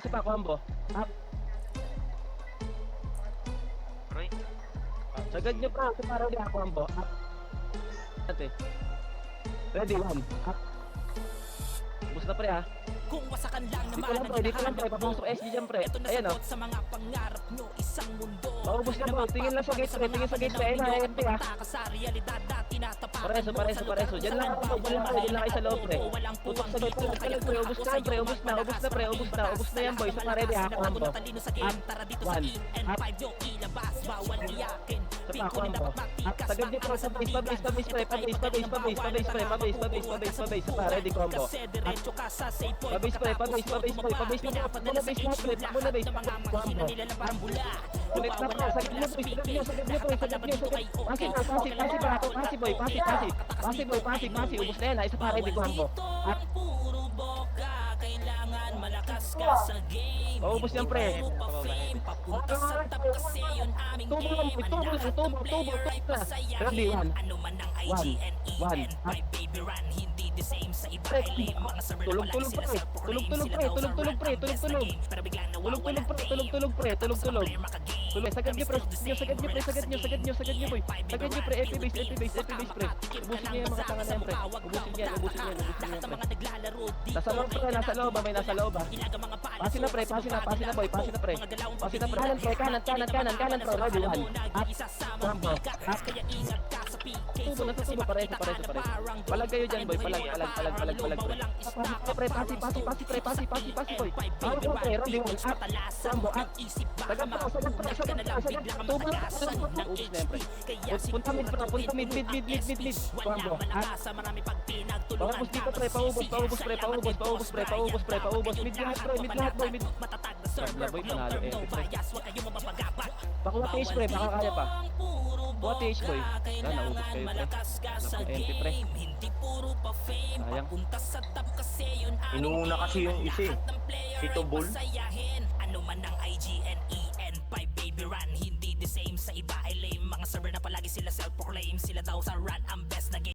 Isa pa, combo. Up. Roy. Sagad nyo pa, sa parang di ako combo. Up. Ate. Ready, one. Up. Bus na pre ha. Kung wasakan lang Dito lang pre, dito lang pre. Papasok SG dyan pre. ito na Ayan o. sagot sa mga pangarap nyo. Isang mundo Maubos na bro. Tingin lang sa gate pre. Tingin sa gate pre. Ayun na, ayun pre ha. sa realidad na tinatapakan Pareso, pareso, pareso. Diyan lang ako, diyan lang ako, diyan lang kayo sa loob pre. Tutok sa gate pre. Talag pre. Ubus na pre. Ubus na, ubus na pre. Ubus na. Ubus na yan boys. Saka ready ha. Combo. Tara dito sa EN5 yung ilabas. Bawal iyakin. Sa pa, combo. Up. Sagad nyo pre. Sa base, pa base, pa base pre. Pa base, pa base, pa base, pa base pre. Pa base, pa base, pa base, pa base. Saka ready combo. Kasi diretso ka sa safe point. Pa base pre. Pa base, pa base pre. Pa base, Pinapadala sa pa base, issue pa lahat base. ng mga mahina nila na parang bula. Ulit na pre. Sagad nyo pre. Sagad nyo, sagad nyo pre. Sagad nyo, sagad. Pasif, pasif, pasif ako. Pasif boy, pasif, pasif. Pasif boy, pasif, pasif. Ubus na yan ha. Isa pa ready combo. Up. Puro boka, kailangan malakas ka sa game. Ubus yan pre. Puro pa fame, papunta sa top kasi yun aming Tubo lang, game. tubo lang, tubo, tubo, tubo. Ready, one. Ano man ang IGN, One. EN, my baby run, hindi the same sa iba Pre, ay lame. Mga server na tulog, palagi tulog, sila pre. self-proclaim. Tulog, tulog, Sila pre. daw Tulog, sa tulog, rap pre. ang best Tulog, na tulog. game. Pero biglang Tulog, nawawala tulog, pre. fame. Tulog, tulog, pre. Tulog, Sa tulog. player makagame. Tuloy, sagad nyo pre. Kami still the Sagad nyo pre. same. Sagad nyo, sagad nyo, sagad nyo, sagad nyo boy. Sagad nyo pre. FP base, FP base, FP base pre. Ubusin nyo yung mga tanga na yan pre. Ubusin nyo yan, ubusin nyo yan, ubusin nyo Lahat yan ng pre. mga naglalaro dito. Nasa loob pre, nasa loob ah. May nasa loob ah. Ilaga mga palas. Pasin na pre, pasin na, pasin na boy, pasin na pre. Pasin na pre. Kanan pre, kanan, kanan, kanan, kanan pre. Ready, one. Up. Combo. Up. Kaya ingat ka sa PK. Tubo, natutubo. Pareso, pareso, pareso. Palag kayo dyan boy. Palag, palag, palag, palag, palag pre. Pasif pre, pasif, pasif, pasif pre. Pasif, pasif, pasif boy. Hawak mo pre. Ready, one. Up. Combo. Up. Sagad pre, sagad pre, sagad pre, sagad pre. Tubo na, tubo na. Ubus na yan pre. Punta mid pre, punta mid, mid, mid, mid, mid, mid. Combo. Up. Paubos dito pre, paubos, paubos pre, paubos, paubos pre, paubos pre, paubos. Mid lahat pre, mid lahat boy, mid. Sabla boy, panalo eh. Pakuha TH pre, baka kaya pa. Kuha TH boy. Wala, naubos kayo pre. Napa-MP pre. Sayang. Inuuna kasi yung isa eh. Si Tobol. Ano man ang IGN, EN5 baby run, hindi the same sa iba ay lame. Mga server na palagi sila self-proclaim, sila daw sa run ang